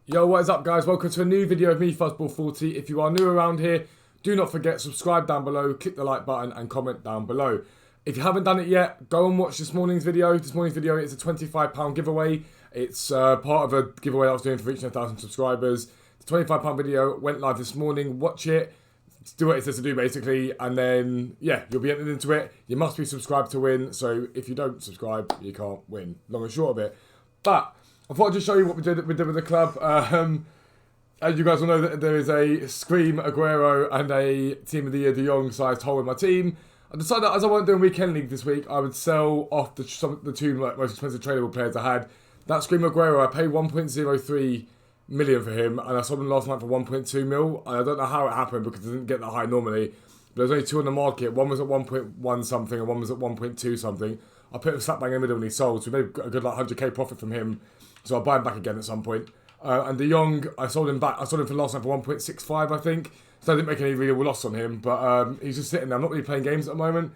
Yo, what is up guys? Welcome to a new video of me, Fuzzball40. If you are new around here, do not forget, subscribe down below, click the like button and comment down below. If you haven't done it yet, go and watch this morning's video. This morning's video is a £25 giveaway. It's part of a giveaway I was doing for reaching 1,000 subscribers. The £25 video went live this morning. Watch it, do what it says to do basically, and then, yeah, you'll be entered into it. You must be subscribed to win, so if you don't subscribe, you can't win. Long and short of it. But I thought I'd just show you what we did with the club. As you guys will know, that there is a Scream, Aguero and a Team of the Year De Jong sized hole in my team. I decided that as I wasn't doing Weekend League this week, I would sell off the two most expensive tradable players I had. That Scream Aguero, I paid 1.03 million for him, and I sold him last night for 1.2 mil. And I don't know how it happened because I didn't get that high normally. But there's only two on the market. One was at 1.1 something and one was at 1.2 something. I put him slap bang in the middle and he sold. So we made a good like 100k profit from him. So I'll buy him back again at some point. And De Jong, I sold him back. I sold him for last night for 1.65, I think. So I didn't make any real loss on him. But he's just sitting there. I'm not really playing games at the moment.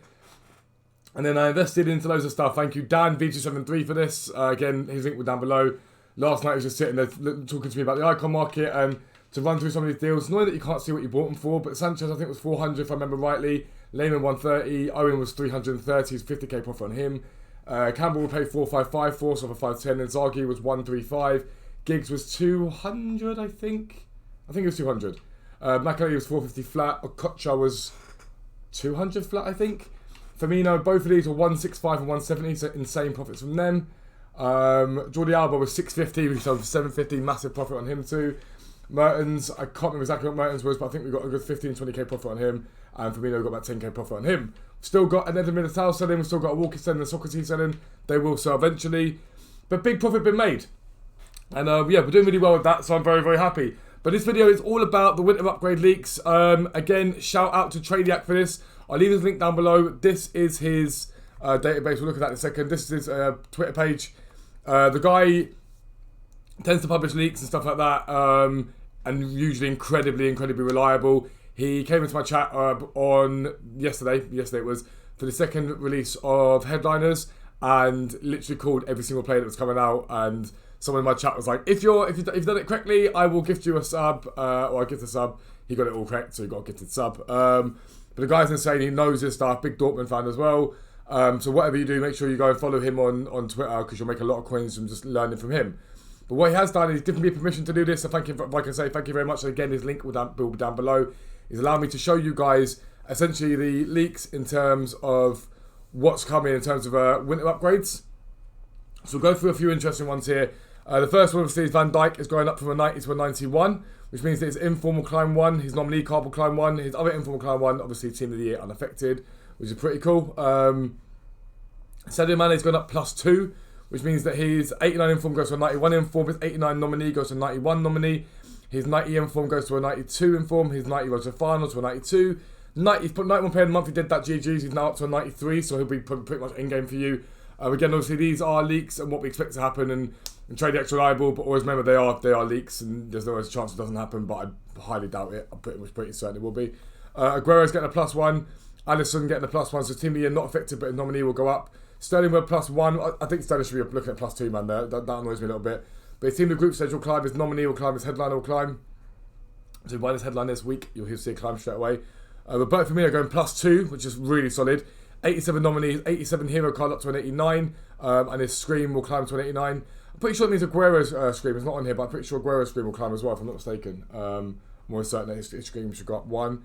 And then I invested into loads of stuff. Thank you, Dan V273 for this. Again, his link was down below. Last night he was just sitting there talking to me about the icon market and to run through some of these deals. Knowing that you can't see what you bought them for. But Sanchez, I think, was 400 if I remember rightly. Lehman 130. Owen was 330. He's 50k profit on him. Campbell will pay 455 for, so for 510. And Zaghi was 135. Giggs was 200, I think. I think it was 200. McAlee was 450 flat. Okocha was 200 flat, I think. Firmino, both of these were 165 and 170, so insane profits from them. Jordi Alba was 650, we sold 750, massive profit on him too. Mertens, I can't remember exactly what Mertens was, but I think we got a good 15, 20k profit on him. And Firmino got about 10k profit on him. Still got an Eder Militao selling, we've still got a Walker selling and Socrates selling. They will sell eventually. But big profit been made. And yeah, we're doing really well with that, so I'm very, very happy. But this video is all about the winter upgrade leaks. Again, shout out to Tradiac for this. I'll leave his link down below. This is his database. We'll look at that in a second. This is his Twitter page. The guy tends to publish leaks and stuff like that, and usually incredibly reliable. He came into my chat on yesterday it was, for the second release of Headliners, and literally called every single player that was coming out. And someone in my chat was like, if you've done it correctly, I will gift you a sub, or I gift a sub. He got it all correct, so he got a gifted sub. But the guy's insane. He knows his stuff. Big Dortmund fan as well. So whatever you do, make sure you go and follow him on Twitter, because you'll make a lot of coins from just learning from him. But what he has done is given me permission to do this. So thank you. Like I say, thank you very much. And again, his link will be down below. He's allowed me to show you guys essentially the leaks in terms of what's coming in terms of winter upgrades. So we'll go through a few interesting ones here. The first one, obviously, is Van Dijk is going up from a 90 to a 91, which means that his informal climb 1, his nominee card will climb 1, his other informal climb 1, obviously Team of the Year unaffected, which is pretty cool. Sadio Mane's going up +2, which means that his 89 inform goes to a 91 inform, his 89 nominee goes to a 91 nominee, his 90 inform goes to a 92 inform, his 90 goes to a final to a 92. He's put 91 player in the month, he did that GG's, he's now up to a 93, so he'll be pretty much in-game for you. Again, obviously these are leaks and what we expect to happen, and Tradiac's reliable, but always remember they are leaks and there's always a chance it doesn't happen, but I highly doubt it. I'm pretty certain it will be. Aguero's getting a +1, Alisson getting a +1, so Team of the Year not affected, but his nominee will go up. Sterling with a +1. I think Sterling should be looking at +2, man. There, that annoys me a little bit. But his Team of the Group stage will climb, his nominee will climb, his headliner will climb. So by this headline this week, you'll see a climb straight away. Roberto Firmino going +2, which is really solid. 87 nominees, 87 hero card up to an 89, and his Scream will climb to an 89. I'm pretty sure it means Aguero's Scream is not on here, but I'm pretty sure Aguero's Scream will climb as well, if I'm not mistaken. More certain that his Scream should go up 1.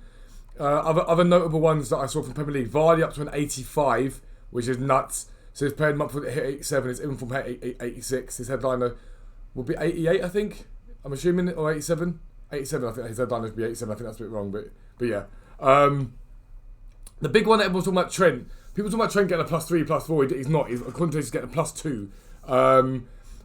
Other notable ones that I saw from Premier League, Vardy up to an 85, which is nuts. So his player month will hit 87, his inform hit 86, his headliner will be 88, I think. I'm assuming, or 87. 87, I think his headliner would be 87. I think that's a bit wrong, but yeah. The big one that everyone's talking about, Trent. People talk about Trent getting a +3, +4. He's not. According to he's getting a +2.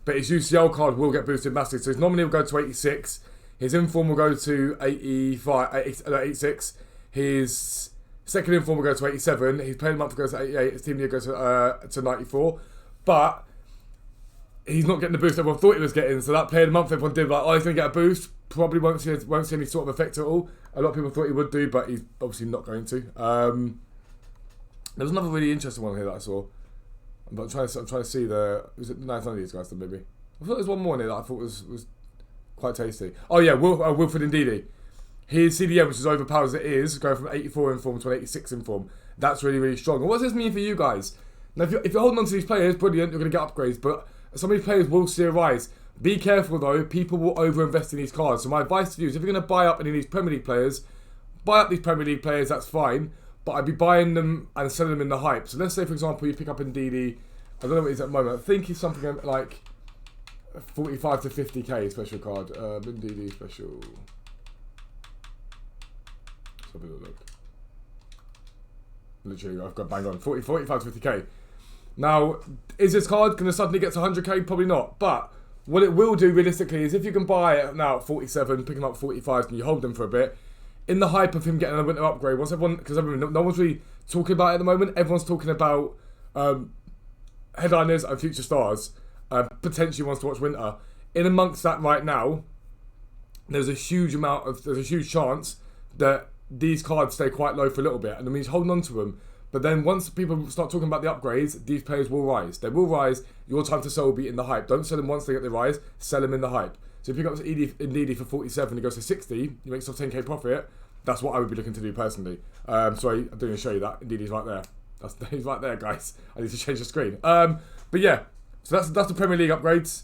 But his UCL card will get boosted massively. So his nominee will go to 86. His inform will go to 86. His second inform will go to 87. His player of the month will go to 88. His team of the year goes to 94. But he's not getting the boost everyone thought he was getting. So that player of the month everyone did, like, oh, he's going to get a boost. Probably won't see any sort of effect at all. A lot of people thought he would do, but he's obviously not going to. There was another really interesting one here that I saw. I'm trying to see the... Was it? No, it's none of these guys then, maybe. I thought there was one more in here that I thought was Quite tasty. Oh yeah, Wilfred Ndidi. His CDM, which is overpowered as it is, going from 84 in form to an 86 in form. That's really, really strong. And what does this mean for you guys? Now, if you're holding on to these players, brilliant, you're going to get upgrades. But some of these players will see a rise. Be careful though, people will over-invest in these cards. So my advice to you is if you're going to buy up any of these Premier League players, buy up these Premier League players, that's fine. But I'd be buying them and selling them in the hype. So let's say, for example, you pick up Ndidi. I don't know what it is at the moment. I think it's something like 45 to 50k special card. Ndidi special. Let's have a little look. Literally, I've got bang on. 45 to 50k. Now, is this card going to suddenly get to 100k? Probably not. But what it will do realistically is if you can buy it now at 47, pick them up 45 and you hold them for a bit, in the hype of him getting a winter upgrade, once everyone, because no one's really talking about it at the moment, everyone's talking about headliners and future stars, potentially wants to watch winter. In amongst that right now, there's a huge chance that these cards stay quite low for a little bit, and it means holding on to them. But then once people start talking about the upgrades, these players will rise. They will rise. Your time to sell will be in the hype. Don't sell them once they get the rise. Sell them in the hype. So if you pick up Ndidi for 47, he goes to 60, you make yourself 10k profit. That's what I would be looking to do personally. Sorry, I didn't even show you that. Ndidi's right there. He's right there, guys. I need to change the screen. But yeah, so that's the Premier League upgrades.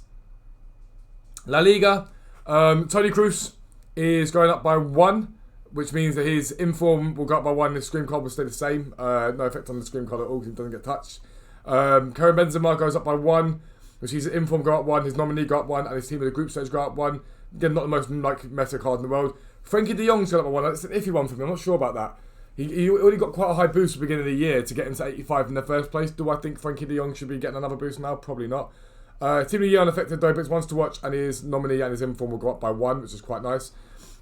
La Liga, Toni Kroos is going up by 1. Which means that his inform will go up by 1, his scream card will stay the same. No effect on the scream card at all because it doesn't get touched. Karim Benzema goes up by 1, which means his inform go up 1, his nominee go up 1, and his team of the group stage go up 1. Again, not the most meta card in the world. Frankie de Jong's going up by 1. That's an iffy one for me. I'm not sure about that. He already got quite a high boost at the beginning of the year to get him to 85 in the first place. Do I think Frankie de Jong should be getting another boost now? Probably not. Team of the year unaffected though, but it's ones to watch, and his nominee and his inform will go up by 1, which is quite nice.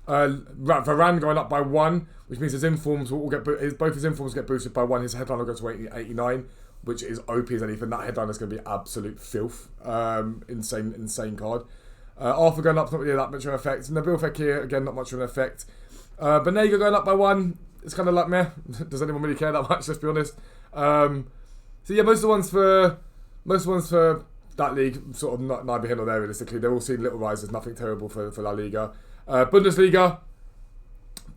Varane going up by 1, which means his informs will get both his informs get boosted by 1. His headline will go to 89, which is OP as anything. That headline is going to be absolute filth. Insane card. Arthur going up, not really that much of an effect. Nabil Fekir again, not much of an effect. Banega going up by 1. It's kind of like meh. Does anyone really care that much? Let's be honest. So yeah, most of the ones for that league sort of neither here nor there realistically. They're all seeing little rises. Nothing terrible for La Liga. Bundesliga,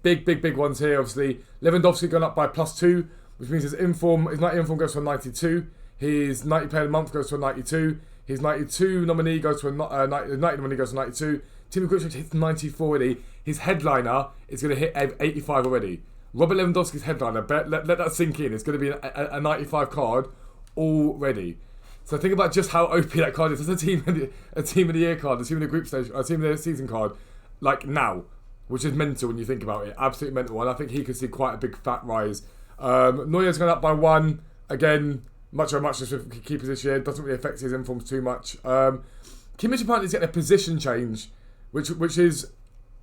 big ones here. Obviously, Lewandowski going up by +2, which means his 90 inform goes to a 92. His 90 player of the month goes to a 92. His 92 nominee goes to a 90 nominee goes to 92. Team of Group hits 94 already. His headliner is going to hit 85 already. Robert Lewandowski's headliner, let that sink in. It's going to be a 95 card already. So think about just how OP that card is. It's a team of the year card, a team of the group stage, a team of the season card. Like now, which is mental when you think about it. Absolutely mental. And I think he could see quite a big fat rise. Neuer's going up by 1. Again, much with keepers this year. Doesn't really affect his informs too much. Kimmich apparently is getting a position change, which is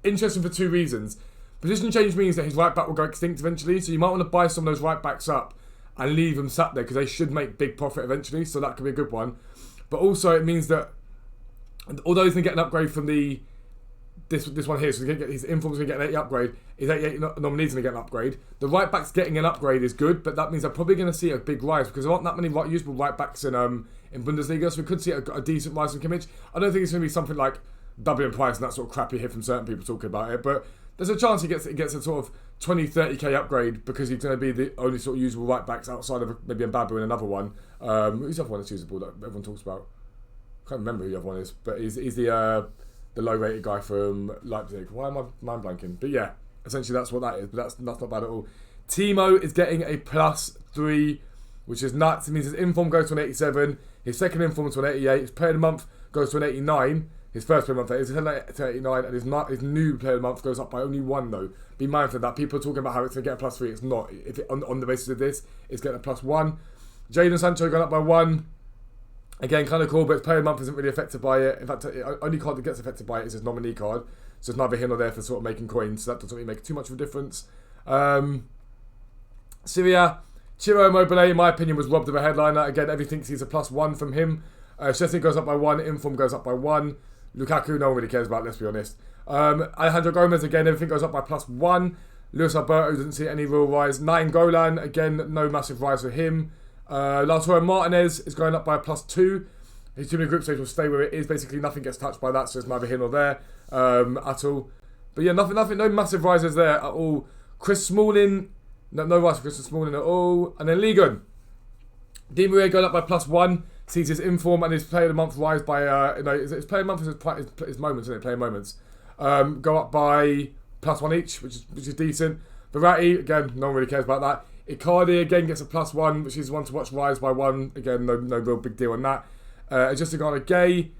interesting for 2 reasons. Position change means that his right back will go extinct eventually. So you might want to buy some of those right backs up and leave them sat there because they should make big profit eventually. So that could be a good one. But also it means that although he's going to get an upgrade from this one here, so his inform's going to get an 80 upgrade, his 88 nominees going to get an upgrade. The right back's getting an upgrade is good, but that means they're probably going to see a big rise because there aren't that many usable right backs in Bundesliga, so we could see a decent rise from Kimmich. I don't think it's going to be something like doubling price and that sort of crap you hear from certain people talking about it, but there's a chance he gets a sort of 20-30k upgrade because he's going to be the only sort of usable right backs outside of maybe Mbappe and another one. Who's the other one that's usable that everyone talks about? I can't remember who the other one is, but he's the low-rated guy from Leipzig. Why am I mind blanking? But yeah, essentially that's what that is. But that's not bad at all. Timo is getting a +3, which is nuts. It means his inform goes to an 87. His second inform to an 88. His player of the month goes to an 89. His first player of the month is to 89. And his new player of the month goes up by only 1 though. Be mindful of that. People are talking about how it's going to get a +3. It's not. On the basis of this, it's getting a +1. Jadon Sancho going up by 1. Again, kind of cool, but his player of the month isn't really affected by it. In fact, the only card that gets affected by it is his nominee card. So it's neither here nor there for sort of making coins. So that doesn't really make too much of a difference. Syria, Ciro Immobile, in my opinion, was robbed of a headliner. Again, everything thinks he's a +1 from him. Szczesny goes up by 1. Inform goes up by 1. Lukaku, no one really cares about, let's be honest. Alejandro Gomez, again, everything goes up by +1. Luis Alberto doesn't see any real rise. Golan, again, no massive rise for him. Lautaro Martinez is going up by a +2. His team in the group stage will stay where it is. Basically, nothing gets touched by that, so it's neither here nor there. at all. But yeah, nothing, no massive rises there at all. Chris Smalling, no rise for Chris Smalling at all. And then Ligon. Di Maria going up by +1. Sees his inform and his player of the month rise by, his player of the month is his moments, isn't it? Player moments. Go up by +1 each, which is decent. Verratti, again, no one really cares about that. Icardi, again, gets a +1, which is one to watch rise by 1. Again, no real big deal on that. Just Agana Gay,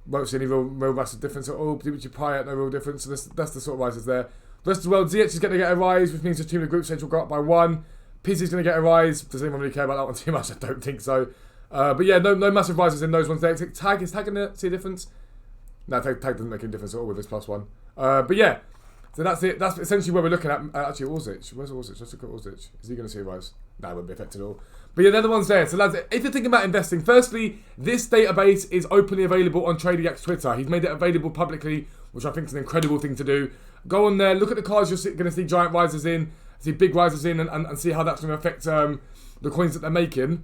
won't see any real massive difference at all. Dimitri Payet, no real difference. So that's the sort of rises there. The rest of the world, Ziyech is going to get a rise, which means the team in the group stage will go up by 1. Pizzi's going to get a rise. Does anyone really care about that one too much? I don't think so. But yeah, no massive rises in those ones there. Is Tag going to see a difference? No, Tag doesn't make any difference at all with this +1. But yeah, so that's it. That's essentially where we're looking at. Actually, Orzic. Where's Orzic? Let's look at Orzic. Is he going to see a rise? No, it won't be affected at all. But yeah, they're the ones there. So lads, if you're thinking about investing, firstly, this database is openly available on TradingX Twitter. He's made it available publicly, which I think is an incredible thing to do. Go on there, look at the cards you're going to see giant rises in, see big rises in, and see how that's going to affect the coins that they're making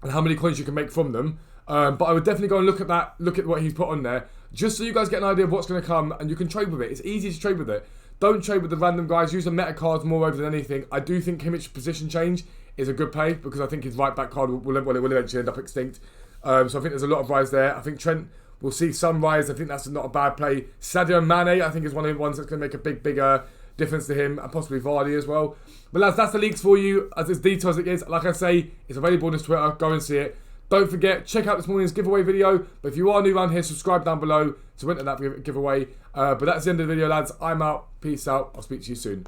and how many coins you can make from them. But I would definitely go and look at that, look at what he's put on there, just so you guys get an idea of what's going to come and you can trade with it. It's easy to trade with it. Don't trade with the random guys. Use the meta cards more over than anything. I do think Kimmich's position change is a good play because I think his right back card will eventually end up extinct. So I think there's a lot of rise there. I think Trent will see some rise. I think that's not a bad play. Sadio Mane, I think, is one of the ones that's going to make a bigger difference to him, and possibly Vardy as well. But lads, that's the leagues for you. As detailed as it is, like I say, it's available on his Twitter. Go and see it. Don't forget, check out this morning's giveaway video. But if you are new around here, subscribe down below to enter that giveaway. But that's the end of the video, lads. I'm out. Peace out. I'll speak to you soon.